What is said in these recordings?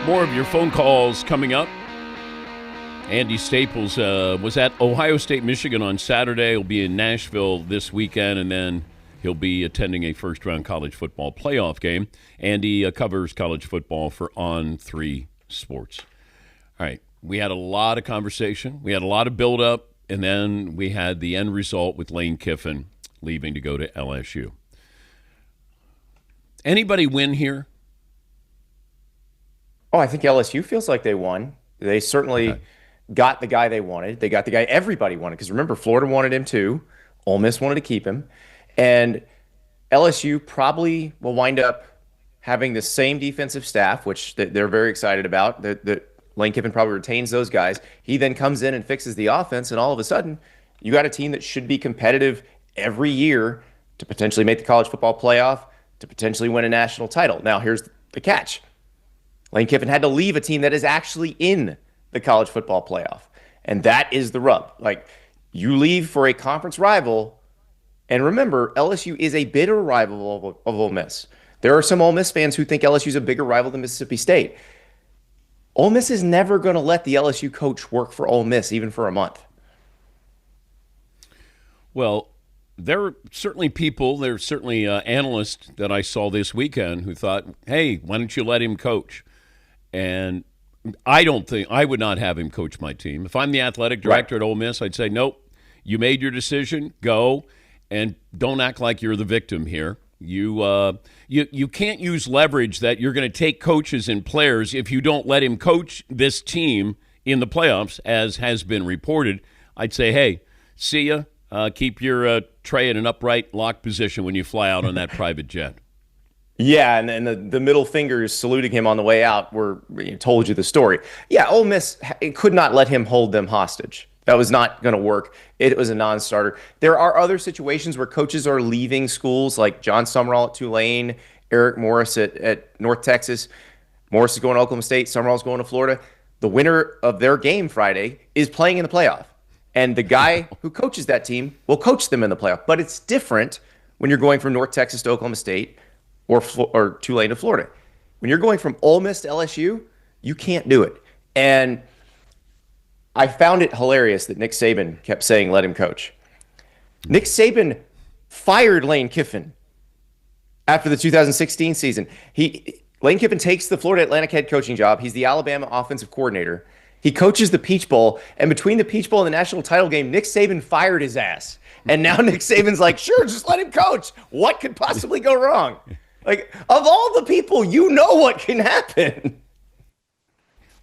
More of your phone calls coming up. Andy Staples was at Ohio State, Michigan on Saturday. He'll be in Nashville this weekend, and then he'll be attending a first-round college football playoff game. Andy covers college football for On3 Sports. All right, we had a lot of conversation. We had a lot of build-up, and then we had the end result with Lane Kiffin leaving to go to LSU. Anybody win here? Oh, I think LSU feels like they won. They certainly got the guy they wanted. They got the guy everybody wanted. Because remember, Florida wanted him too. Ole Miss wanted to keep him. And LSU probably will wind up having the same defensive staff, which they're very excited about. That Lane Kiffin probably retains those guys. He then comes in and fixes the offense, and all of a sudden, you got a team that should be competitive every year to potentially make the college football playoff, to potentially win a national title. Now, here's the catch. Lane Kiffin had to leave a team that is actually in the college football playoff. And that is the rub. Like, you leave for a conference rival, and remember, LSU is a bitter rival of Ole Miss. There are some Ole Miss fans who think LSU is a bigger rival than Mississippi State. Ole Miss is never going to let the LSU coach work for Ole Miss, even for a month. Well, there are certainly analysts that I saw this weekend who thought, hey, why don't you let him coach? And I would not have him coach my team. If I'm the athletic director at Ole Miss, I'd say, nope, you made your decision, go, and don't act like you're the victim here. You can't use leverage that you're going to take coaches and players if you don't let him coach this team in the playoffs, as has been reported. I'd say, hey, see ya. Keep your tray in an upright locked position when you fly out on that private jet. Yeah, and the middle fingers saluting him on the way out told you the story. Yeah, Ole Miss could not let him hold them hostage. That was not going to work. It was a non-starter. There are other situations where coaches are leaving schools, like John Summerall at Tulane, Eric Morris at North Texas. Morris is going to Oklahoma State. Summerall's going to Florida. The winner of their game Friday is playing in the playoff. And the guy who coaches that team will coach them in the playoff. But it's different when you're going from North Texas to Oklahoma State or Tulane to Florida. When you're going from Ole Miss to LSU, you can't do it. And I found it hilarious that Nick Saban kept saying, let him coach. Nick Saban fired Lane Kiffin after the 2016 season. Lane Kiffin takes the Florida Atlantic head coaching job. He's the Alabama offensive coordinator. He coaches the Peach Bowl, and between the Peach Bowl and the national title game, Nick Saban fired his ass. And now Nick Saban's like, sure, just let him coach. What could possibly go wrong? Like, of all the people, you know what can happen.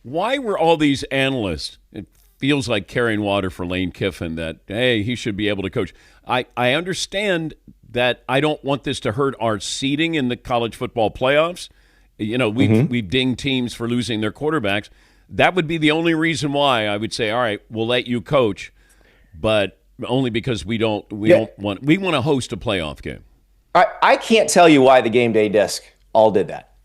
Why were all these analysts, it feels like carrying water for Lane Kiffin, that, hey, he should be able to coach. I understand that I don't want this to hurt our seeding in the college football playoffs. You know, we've dinged teams for losing their quarterbacks. That would be the only reason why I would say, all right, we'll let you coach, but only because we want to host a playoff game. I can't tell you why the game day desk all did that.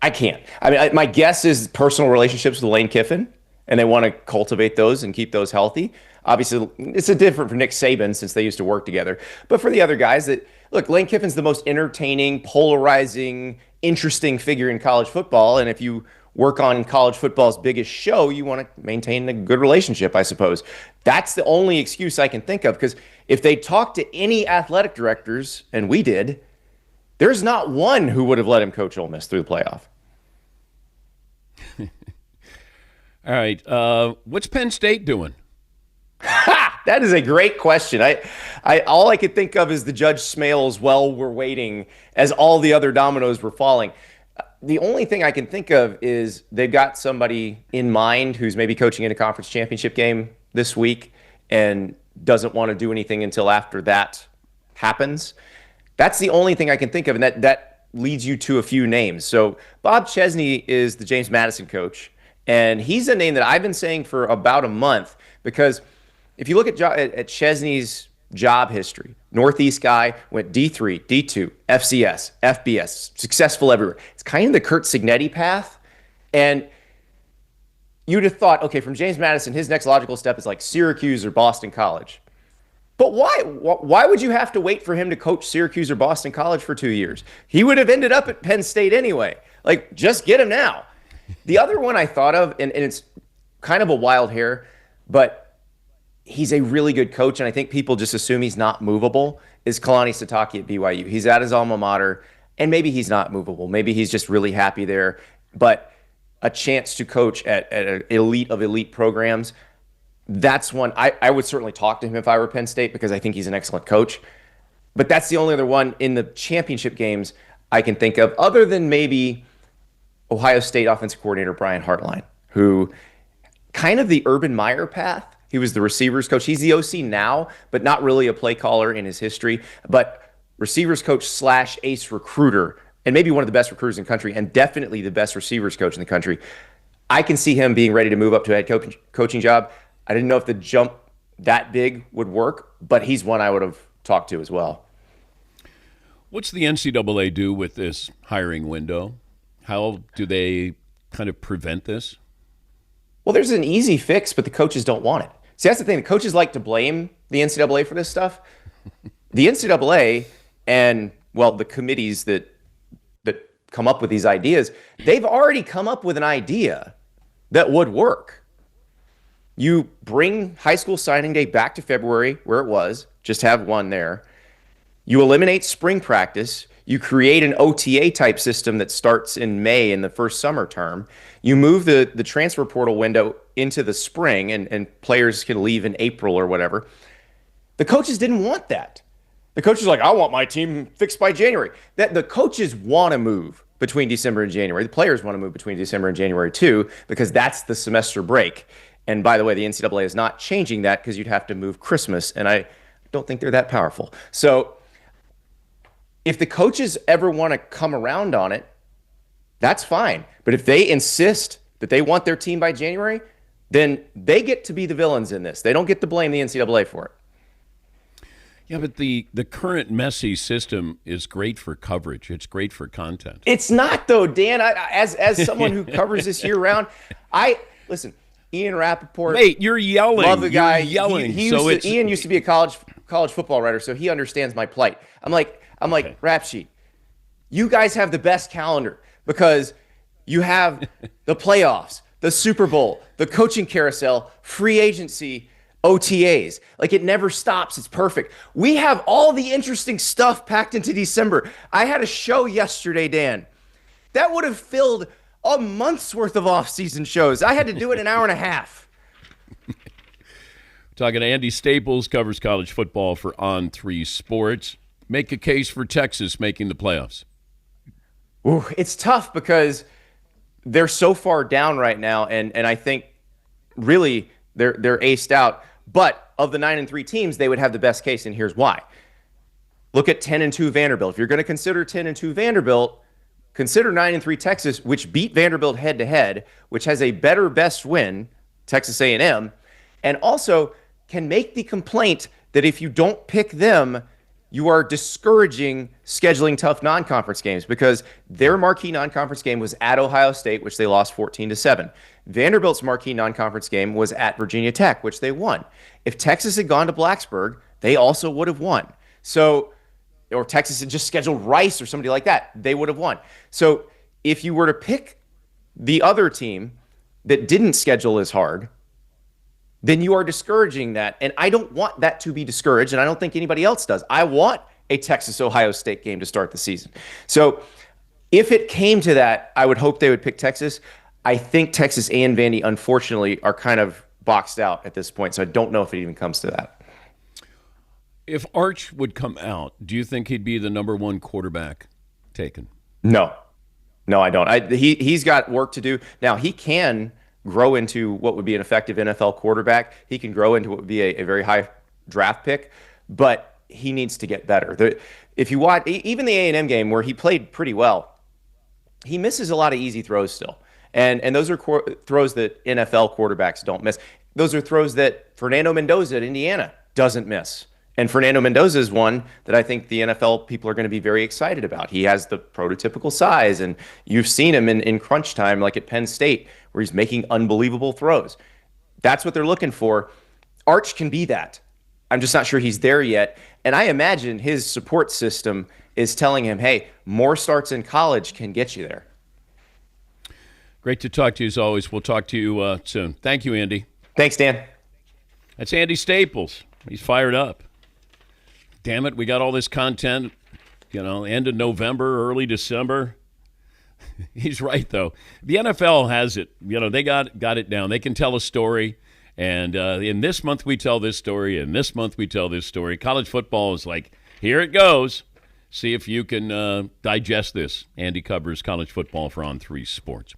I can't. I mean, my guess is personal relationships with Lane Kiffin, and they want to cultivate those and keep those healthy. Obviously, it's different for Nick Saban since they used to work together. But for the other guys, Lane Kiffin's the most entertaining, polarizing, interesting figure in college football, and if you work on college football's biggest show, you want to maintain a good relationship, I suppose. That's the only excuse I can think of, because if they talked to any athletic directors, and we did, there's not one who would have let him coach Ole Miss through the playoff. All right. What's Penn State doing? That is a great question. All I could think of is the Judge Smales, well, we're waiting, as all the other dominoes were falling. The only thing I can think of is they've got somebody in mind who's maybe coaching in a conference championship game this week and doesn't want to do anything until after that happens. That's the only thing I can think of, and that leads you to a few names. So Bob Chesney is the James Madison coach, and he's a name that I've been saying for about a month, because if you look at Chesney's job history, Northeast guy, went D3, D2, FCS, FBS, successful everywhere. It's kind of the Kurt Signetti path. And you'd have thought, okay, from James Madison, his next logical step is like Syracuse or Boston College. But why would you have to wait for him to coach Syracuse or Boston College for 2 years? He would have ended up at Penn State anyway. Like, just get him now. The other one I thought of, and it's kind of a wild hair, but he's a really good coach, and I think people just assume he's not movable, is Kalani Sitake at BYU. He's at his alma mater, and maybe he's not movable. Maybe he's just really happy there. But a chance to coach at an elite of elite programs, that's one I would certainly talk to him if I were Penn State because I think he's an excellent coach. But that's the only other one in the championship games I can think of, other than maybe Ohio State offensive coordinator Brian Hartline, who kind of the Urban Meyer path. He was the receivers coach. He's the OC now, but not really a play caller in his history. But receivers coach / ace recruiter, and maybe one of the best recruiters in the country, and definitely the best receivers coach in the country. I can see him being ready to move up to a head coaching job. I didn't know if the jump that big would work, but he's one I would have talked to as well. What's the NCAA do with this hiring window? How do they kind of prevent this? Well, there's an easy fix, but the coaches don't want it. See, that's the thing. The coaches like to blame the NCAA for this stuff. The NCAA and, well, the committees that come up with these ideas, they've already come up with an idea that would work. You bring high school signing day back to February where it was, just have one there. You eliminate spring practice. You create an OTA type system that starts in May in the first summer term. You move the transfer portal window into the spring and players can leave in April or whatever. The coaches didn't want that. The coaches are like, I want my team fixed by January. That the coaches want to move between December and January. The players want to move between December and January too, because that's the semester break. And by the way, the NCAA is not changing that because you'd have to move Christmas. And I don't think they're that powerful. So if the coaches ever want to come around on it, that's fine. But if they insist that they want their team by January, then they get to be the villains in this. They don't get to blame the NCAA for it. Yeah, but the current messy system is great for coverage. It's great for content. It's not, though, Dan. As someone who covers this year round, listen. Ian Rappaport. Wait, you're yelling. Love the guy. You're yelling. Ian used to be a college football writer, so he understands my plight. I'm like, Rap Sheet, you guys have the best calendar because you have the playoffs, the Super Bowl, the coaching carousel, free agency, OTAs. Like, it never stops. It's perfect. We have all the interesting stuff packed into December. I had a show yesterday, Dan, that would have filled a month's worth of off-season shows. I had to do it an hour and a half. Talking to Andy Staples, covers college football for On3 Sports. Make a case for Texas making the playoffs. Ooh, it's tough because they're so far down right now, and I think really they're aced out. But of the 9-3 teams, they would have the best case, and here's why. Look at 10-2 Vanderbilt. If you're going to consider 10-2 Vanderbilt, consider 9-3 Texas, which beat Vanderbilt head-to-head, which has a better best win, Texas A&M, and also can make the complaint that if you don't pick them, you are discouraging scheduling tough non-conference games because their marquee non-conference game was at Ohio State, which they lost 14-7. Vanderbilt's marquee non-conference game was at Virginia Tech, which they won. If Texas had gone to Blacksburg, they also would have won. So, or Texas had just scheduled Rice or somebody like that, they would have won. So if you were to pick the other team that didn't schedule as hard, then you are discouraging that. And I don't want that to be discouraged, and I don't think anybody else does. I want a Texas-Ohio State game to start the season. So if it came to that, I would hope they would pick Texas. I think Texas and Vandy, unfortunately, are kind of boxed out at this point, so I don't know if it even comes to that. If Arch would come out, do you think he'd be the number one quarterback taken? No, I don't. He's got work to do. Now, he can grow into what would be an effective NFL quarterback. He can grow into what would be a very high draft pick, but he needs to get better. If you watch even the A&M game where he played pretty well, he misses a lot of easy throws still. And those are throws that NFL quarterbacks don't miss. Those are throws that Fernando Mendoza at Indiana doesn't miss. And Fernando Mendoza is one that I think the NFL people are going to be very excited about. He has the prototypical size, and you've seen him in crunch time, like at Penn State, where he's making unbelievable throws. That's what they're looking for. Arch can be that. I'm just not sure he's there yet. And I imagine his support system is telling him, hey, more starts in college can get you there. Great to talk to you as always. We'll talk to you soon. Thank you, Andy. Thanks, Dan. That's Andy Staples. He's fired up. Damn it, we got all this content, end of November, early December. He's right, though. The NFL has it. They got it down. They can tell a story. And in this month, we tell this story. In this month, we tell this story. College football is like, here it goes. See if you can digest this. Andy covers college football for On3 Sports.